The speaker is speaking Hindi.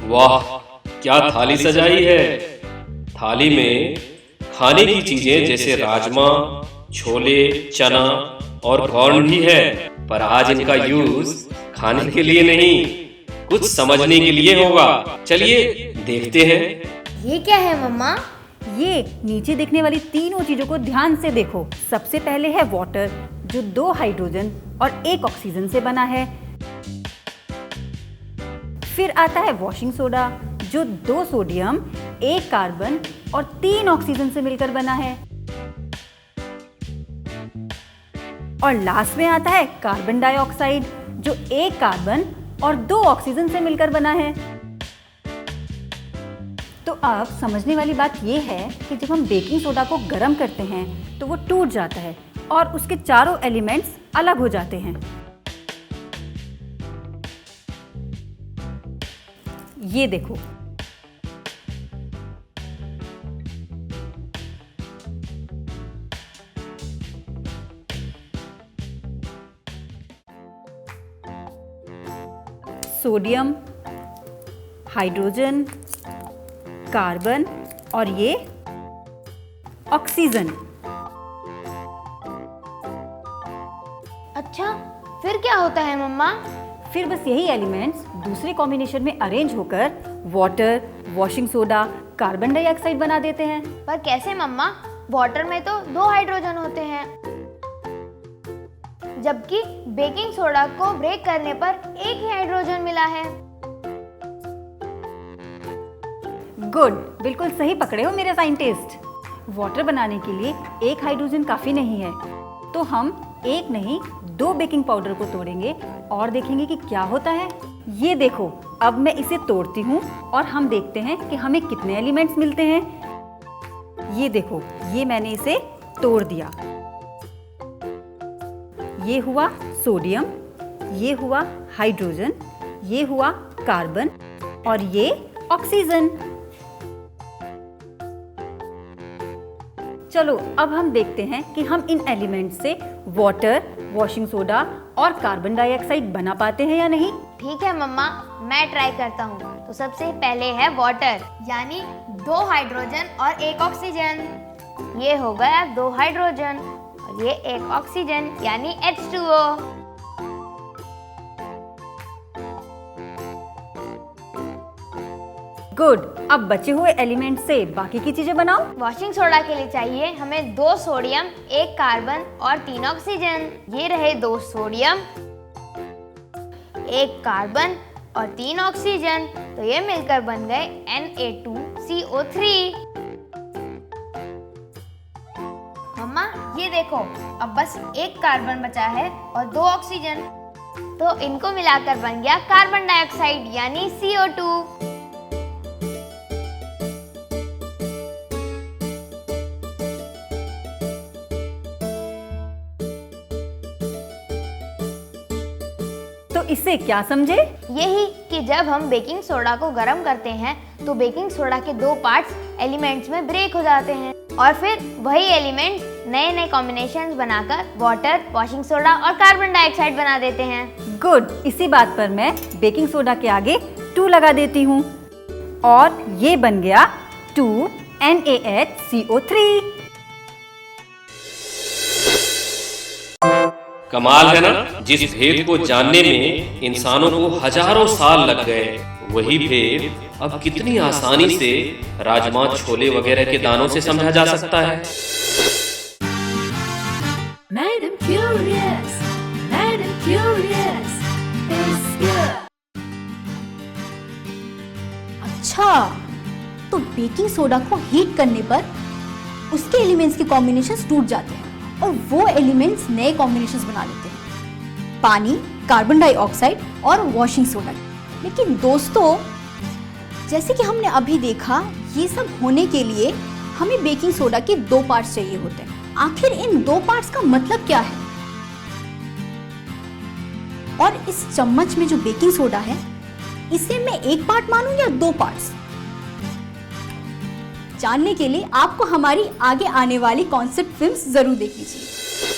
वाह, क्या थाली सजाई है। थाली में खाने की चीजें जैसे राजमा, छोले, चना और कॉर्न भी है, पर आज इनका यूज खाने के लिए नहीं, कुछ समझने के लिए होगा। चलिए देखते हैं। ये क्या है मम्मा? ये नीचे दिखने वाली तीनों चीजों को ध्यान से देखो। सबसे पहले है वाटर, जो 2 हाइड्रोजन और 1 ऑक्सीजन से बना है। फिर आता है वॉशिंग सोडा, जो 2 सोडियम, 1 कार्बन और 3 ऑक्सीजन से मिलकर बना है। और लास्ट में आता है कार्बन डाइऑक्साइड, जो 1 कार्बन और 2 ऑक्सीजन से मिलकर बना है। तो अब समझने वाली बात यह है कि जब हम बेकिंग सोडा को गर्म करते हैं तो वो टूट जाता है और उसके चारों एलिमेंट्स अलग हो जाते हैं। ये देखो, सोडियम, हाइड्रोजन, कार्बन और ये ऑक्सीजन। अच्छा, फिर क्या होता है मम्मा? फिर बस यही एलिमेंट्स दूसरे कॉम्बिनेशन में अरेंज होकर water, washing soda, carbon dioxide बना देते हैं। पर कैसे मम्मा? वाटर में तो 2 हाइड्रोजन होते हैं, जबकि बेकिंग सोडा को ब्रेक करने पर 1 ही हाइड्रोजन मिला है। गुड, बिल्कुल सही पकड़े हो मेरे साइंटिस्ट। वाटर बनाने के लिए 1 हाइड्रोजन काफी नहीं है, तो हम 1 नहीं 2 बेकिंग पाउडर को तोड़ेंगे और देखेंगे कि क्या होता है। ये देखो, अब मैं इसे तोड़ती हूँ और हम देखते हैं कि हमें कितने एलिमेंट्स मिलते हैं। ये देखो, ये मैंने इसे तोड़ दिया। ये हुआ सोडियम, ये हुआ हाइड्रोजन, ये हुआ कार्बन और ये ऑक्सीजन। चलो अब हम देखते हैं कि हम इन एलिमेंट्स से वाटर, वॉशिंग सोडा और कार्बन डाइऑक्साइड बना पाते हैं या नहीं। ठीक है मम्मा, मैं ट्राई करता हूँ। तो सबसे पहले है वाटर, यानी 2 हाइड्रोजन और 1 ऑक्सीजन। ये हो गया 2 हाइड्रोजन और ये 1 ऑक्सीजन, यानी H2O। गुड, अब बचे हुए एलिमेंट से बाकी की चीजें बनाओ। वॉशिंग सोडा के लिए चाहिए हमें 2 सोडियम, 1 कार्बन और 3 ऑक्सीजन। ये रहे 2 सोडियम, 1 कार्बन और 3 ऑक्सीजन, तो ये मिलकर बन गए Na2CO3। मम्मा ये देखो, अब बस 1 कार्बन बचा है और 2 ऑक्सीजन, तो इनको मिलाकर बन गया कार्बन डाइऑक्साइड, यानी CO2। तो इससे क्या समझे? यही कि जब हम बेकिंग सोडा को गर्म करते हैं तो बेकिंग सोडा के 2 पार्ट्स एलिमेंट्स में ब्रेक हो जाते हैं और फिर वही एलिमेंट्स नए नए कॉम्बिनेशंस बनाकर वाटर, वॉशिंग सोडा और कार्बन डाइऑक्साइड बना देते हैं। गुड, इसी बात पर मैं बेकिंग सोडा के आगे 2 लगा देती हूँ और ये बन गया 2NaHCO3। कमाल है ना, जिस भेद को जानने में इंसानों को हजारों साल लग गए, वही भेद अब कितनी आसानी से राजमा, छोले वगैरह के दानों से समझा जा सकता है। Madam Curious, Madam Curious is here. अच्छा, तो बेकिंग सोडा को हीट करने पर उसके एलिमेंट्स के कॉम्बिनेशंस टूट जाते हैं और वो एलिमेंट्स नए कॉम्बिनेशंस बना लेते हैं, पानी, कार्बन डाइऑक्साइड और वॉशिंग सोडा। लेकिन दोस्तों, जैसे कि हमने अभी देखा, ये सब होने के लिए हमें बेकिंग सोडा के 2 पार्ट्स चाहिए होते हैं। आखिर इन 2 पार्ट्स का मतलब क्या है? और इस चम्मच में जो बेकिंग सोडा है, इसे मैं 1 पार्ट मानूं या 2 पार्ट्स? जानने के लिए आपको हमारी आगे आने वाली कॉन्सेप्ट फिल्म्स जरूर देखनी चाहिए।